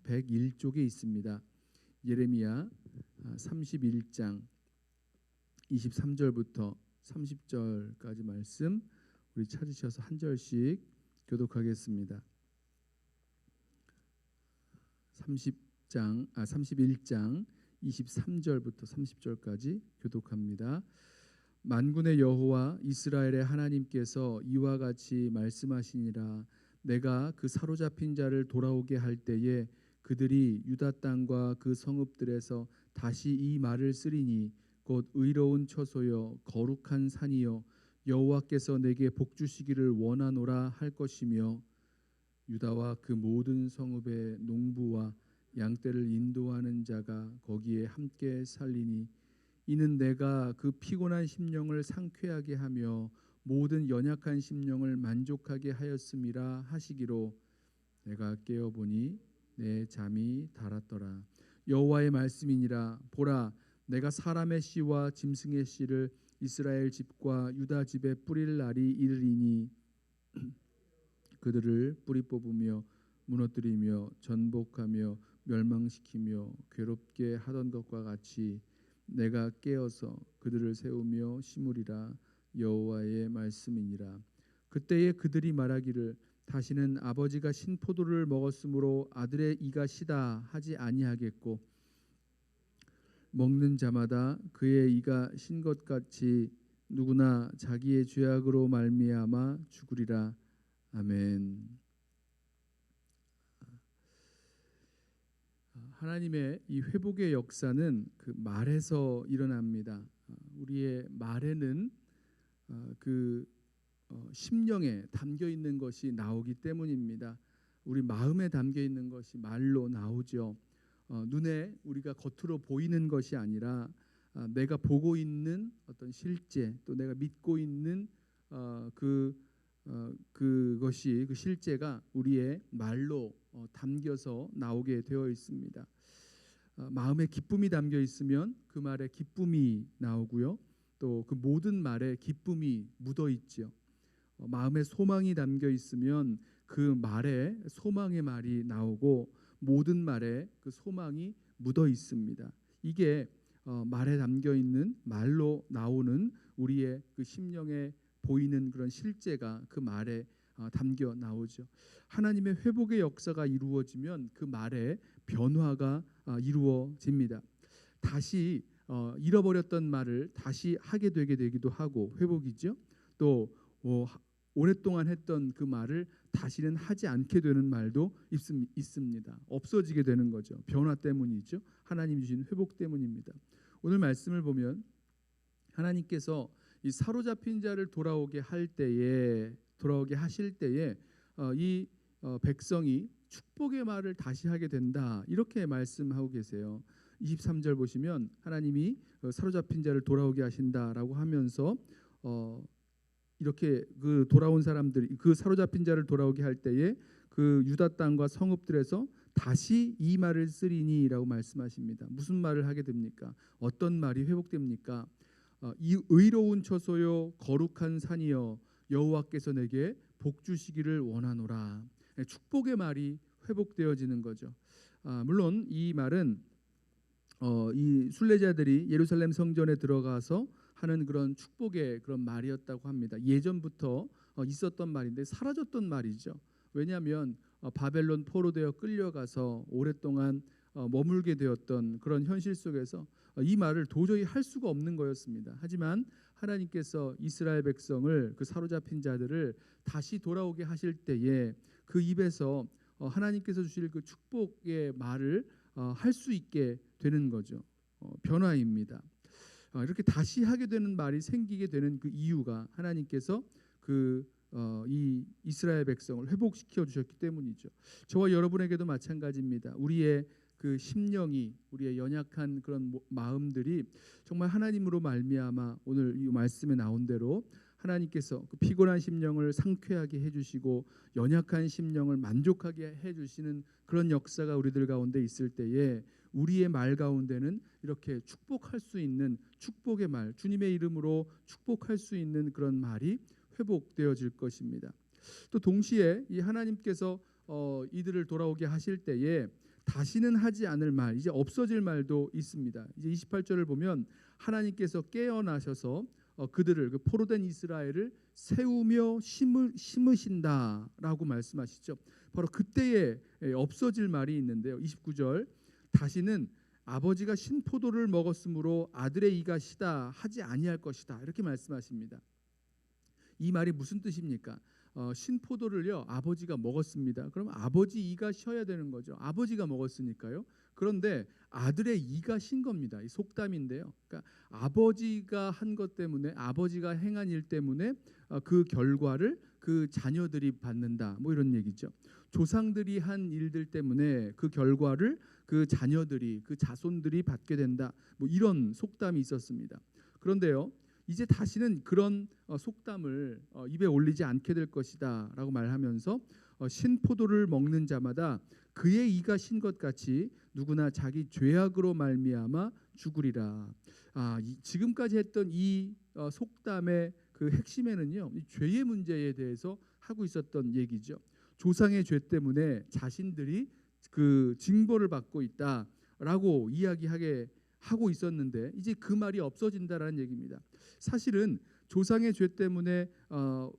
101쪽에 있습니다. 예레미야 31장 23절부터 30절까지 말씀 우리 찾으셔서 한 절씩 교독하겠습니다. 31장 23절부터 30절까지 교독합니다. 만군의 여호와 이스라엘의 하나님께서 이와 같이 말씀하시니라. 내가 그 사로잡힌 자를 돌아오게 할 때에 그들이 유다 땅과 그 성읍들에서 다시 이 말을 쓰리니 곧 의로운 처소여 거룩한 산이여 여호와께서 내게 복 주시기를 원하노라 할 것이며 유다와 그 모든 성읍의 농부와 양떼를 인도하는 자가 거기에 함께 살리니 이는 내가 그 피곤한 심령을 상쾌하게 하며 모든 연약한 심령을 만족하게 하였음이라 하시기로 내가 깨어보니 내 잠이 달았더라. 여호와의 말씀이니라. 보라, 내가 사람의 씨와 짐승의 씨를 이스라엘 집과 유다 집에 뿌릴 날이 이르리니 그들을 뿌리 뽑으며 무너뜨리며 전복하며 멸망시키며 괴롭게 하던 것과 같이 내가 깨어서 그들을 세우며 심으리라. 여호와의 말씀이니라. 그때에 그들이 말하기를 다시는 아버지가 신포도를 먹었으므로 아들의 이가 시다 하지 아니하겠고 먹는 자마다 그의 이가 신 것 같이 누구나 자기의 죄악으로 말미암아 죽으리라. 아멘. 하나님의 이 회복의 역사는 그 말에서 일어납니다. 우리의 말에는 그 심령에 담겨 있는 것이 나오기 때문입니다. 우리 마음에 담겨 있는 것이 말로 나오죠. 눈에 우리가 겉으로 보이는 것이 아니라 내가 보고 있는 어떤 실제 또 내가 믿고 있는 그것이 그 실제가 우리의 말로 담겨서 나오게 되어 있습니다. 마음에 기쁨이 담겨 있으면 그 말에 기쁨이 나오고요. 또 그 모든 말에 기쁨이 묻어 있죠. 마음에 소망이 담겨 있으면 그 말에 소망의 말이 나오고 모든 말에 그 소망이 묻어 있습니다. 이게 말에 담겨 있는 말로 나오는 우리의 그 심령에 보이는 그런 실제가 그 말에 담겨 나오죠. 하나님의 회복의 역사가 이루어지면 그 말에 변화가 이루어집니다. 다시 잃어버렸던 말을 다시 하게 되기도 하고 회복이죠. 또 오랫동안 했던 그 말을 다시는 하지 않게 되는 말도 있습니다. 없어지게 되는 거죠. 변화 때문이죠. 하나님 주신 회복 때문입니다. 오늘 말씀을 보면 하나님께서 이 사로잡힌 자를 돌아오게 하실 때에 이 백성이 축복의 말을 다시 하게 된다. 이렇게 말씀하고 계세요. 23절 보시면 하나님이 사로잡힌 자를 돌아오게 하신다라고 하면서 이렇게 그 돌아온 사람들이 그 사로잡힌 자를 돌아오게 할 때에 그 유다 땅과 성읍들에서 다시 이 말을 쓰리니라고 말씀하십니다. 무슨 말을 하게 됩니까? 어떤 말이 회복됩니까? 이 의로운 처소요 거룩한 산이여 여호와께서 내게 복 주시기를 원하노라. 축복의 말이 회복되어지는 거죠. 물론 이 말은 이 순례자들이 예루살렘 성전에 들어가서 하는 그런 축복의 그런 말이었다고 합니다. 예전부터 있었던 말인데 사라졌던 말이죠. 왜냐하면 바벨론 포로되어 끌려가서 오랫동안 머물게 되었던 그런 현실 속에서 이 말을 도저히 할 수가 없는 거였습니다. 하지만 하나님께서 이스라엘 백성을 그 사로잡힌 자들을 다시 돌아오게 하실 때에 그 입에서 하나님께서 주실 그 축복의 말을 할 수 있게 되는 거죠. 변화입니다. 이렇게 다시 하게 되는 말이 생기게 되는 그 이유가 하나님께서 이 이스라엘 백성을 회복시켜 주셨기 때문이죠. 저와 여러분에게도 마찬가지입니다. 우리의 그 심령이 우리의 연약한 그런 마음들이 정말 하나님으로 말미암아 오늘 이 말씀에 나온 대로 하나님께서 그 피곤한 심령을 상쾌하게 해주시고 연약한 심령을 만족하게 해주시는 그런 역사가 우리들 가운데 있을 때에 우리의 말 가운데는 이렇게 축복할 수 있는 축복의 말, 주님의 이름으로 축복할 수 있는 그런 말이 회복되어질 것입니다. 또 동시에 이 하나님께서 이들을 돌아오게 하실 때에 다시는 하지 않을 말, 이제 없어질 말도 있습니다. 이제 28절을 보면 하나님께서 깨어나셔서 그들을, 그 포로된 이스라엘을 세우며 심으신다라고 말씀하시죠. 바로 그때에 없어질 말이 있는데요. 29절, 다시는 아버지가 신포도를 먹었으므로 아들의 이가 시다 하지 아니할 것이다, 이렇게 말씀하십니다. 이 말이 무슨 뜻입니까? 신포도를요 아버지가 먹었습니다. 그럼 아버지 이가 쉬어야 되는 거죠. 아버지가 먹었으니까요. 그런데 아들의 이가 신 겁니다. 이 속담인데요. 그러니까 아버지가 한 것 때문에, 아버지가 행한 일 때문에 그 결과를 그 자녀들이 받는다, 뭐 이런 얘기죠. 조상들이 한 일들 때문에 그 결과를 그 자녀들이, 그 자손들이 받게 된다, 뭐 이런 속담이 있었습니다. 그런데요, 이제 다시는 그런 속담을 입에 올리지 않게 될 것이다 라고 말하면서 신포도를 먹는 자마다 그의 이가 신 것 같이 누구나 자기 죄악으로 말미암아 죽으리라. 지금까지 했던 이 속담의 그 핵심에는요, 이 죄의 문제에 대해서 하고 있었던 얘기죠. 조상의 죄 때문에 자신들이 그 징벌을 받고 있다라고 이야기하게 하고 있었는데, 이제 그 말이 없어진다라는 얘기입니다. 사실은 조상의 죄 때문에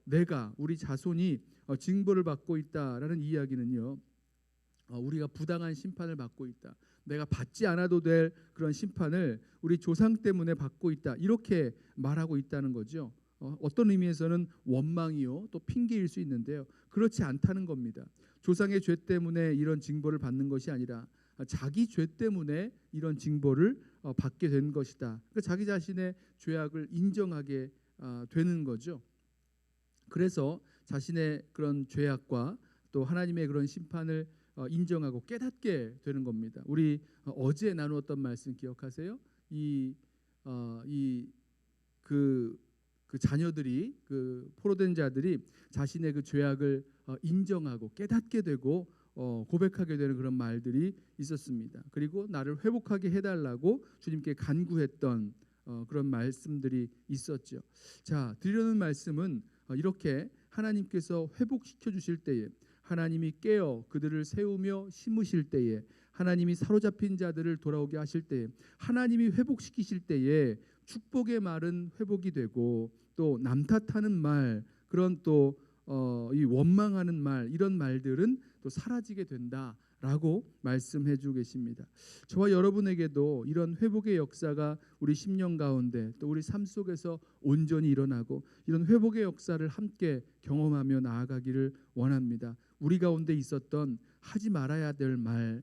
내가, 우리 자손이 징벌을 받고 있다라는 이야기는요, 우리가 부당한 심판을 받고 있다, 내가 받지 않아도 될 그런 심판을 우리 조상 때문에 받고 있다, 이렇게 말하고 있다는 거죠. 어떤 의미에서는 원망이요, 또 핑계일 수 있는데요, 그렇지 않다는 겁니다. 조상의 죄 때문에 이런 징벌을 받는 것이 아니라 자기 죄 때문에 이런 징벌을 받게 된 것이다. 그러니까 자기 자신의 죄악을 인정하게 되는 거죠. 그래서 자신의 그런 죄악과 또 하나님의 그런 심판을 인정하고 깨닫게 되는 겁니다. 우리 어제 나누었던 말씀 기억하세요? 그 자녀들이, 그 포로된 자들이 자신의 그 죄악을 인정하고 깨닫게 되고 고백하게 되는 그런 말들이 있었습니다. 그리고 나를 회복하게 해달라고 주님께 간구했던 그런 말씀들이 있었죠. 자, 드리려는 말씀은 이렇게 하나님께서 회복시켜 주실 때에, 하나님이 깨어 그들을 세우며 심으실 때에, 하나님이 사로잡힌 자들을 돌아오게 하실 때에, 하나님이 회복시키실 때에 축복의 말은 회복이 되고, 또 남 탓하는 말, 그런 또 이 원망하는 말, 이런 말들은 또 사라지게 된다라고 말씀해주고 계십니다. 저와 여러분에게도 이런 회복의 역사가 우리 심령 가운데, 또 우리 삶 속에서 온전히 일어나고, 이런 회복의 역사를 함께 경험하며 나아가기를 원합니다. 우리 가운데 있었던 하지 말아야 될 말,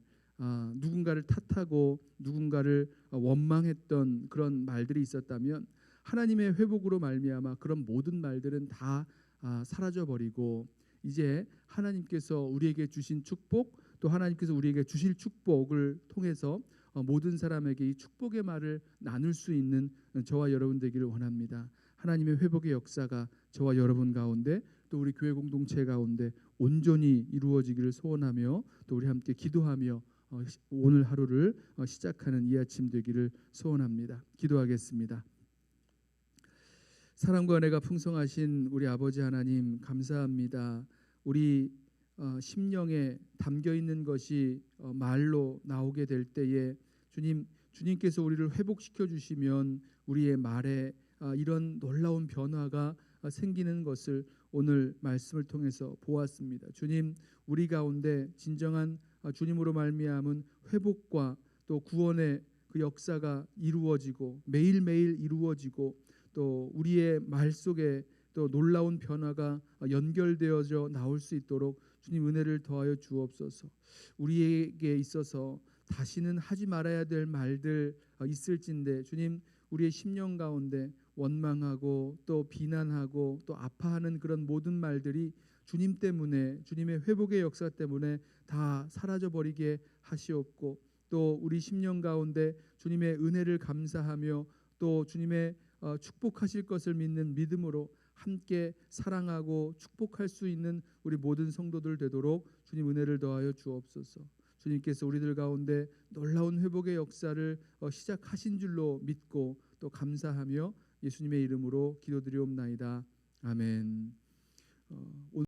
누군가를 탓하고 누군가를 원망했던 그런 말들이 있었다면, 하나님의 회복으로 말미암아 그런 모든 말들은 다 사라져버리고, 이제 하나님께서 우리에게 주신 축복, 또 하나님께서 우리에게 주실 축복을 통해서 모든 사람에게 이 축복의 말을 나눌 수 있는 저와 여러분 되기를 원합니다. 하나님의 회복의 역사가 저와 여러분 가운데, 또 우리 교회 공동체 가운데 온전히 이루어지기를 소원하며, 또 우리 함께 기도하며 오늘 하루를 시작하는 이 아침 되기를 소원합니다. 기도하겠습니다. 사랑과 은혜가 풍성하신 우리 아버지 하나님, 감사합니다. 우리 심령에 담겨 있는 것이 말로 나오게 될 때에 주님께서 우리를 회복시켜 주시면 우리의 말에 이런 놀라운 변화가 생기는 것을 오늘 말씀을 통해서 보았습니다. 주님, 우리 가운데 진정한 주님으로 말미암은 회복과 또 구원의 그 역사가 이루어지고, 매일매일 이루어지고, 또 우리의 말 속에 또 놀라운 변화가 연결되어져 나올 수 있도록 주님 은혜를 더하여 주옵소서. 우리에게 있어서 다시는 하지 말아야 될 말들 있을진데, 주님, 우리의 심령 가운데 원망하고 또 비난하고 또 아파하는 그런 모든 말들이 주님 때문에, 주님의 회복의 역사 때문에 다 사라져 버리게 하시옵고, 또 우리 심령 가운데 주님의 은혜를 감사하며 또 주님의 축복하실 것을 믿는 믿음으로 함께 사랑하고 축복할 수 있는 우리 모든 성도들 되도록 주님 은혜를 더하여 주옵소서. 주님께서 우리들 가운데 놀라운 회복의 역사를 시작하신 줄로 믿고 또 감사하며 예수님의 이름으로 기도드리옵나이다. 아멘.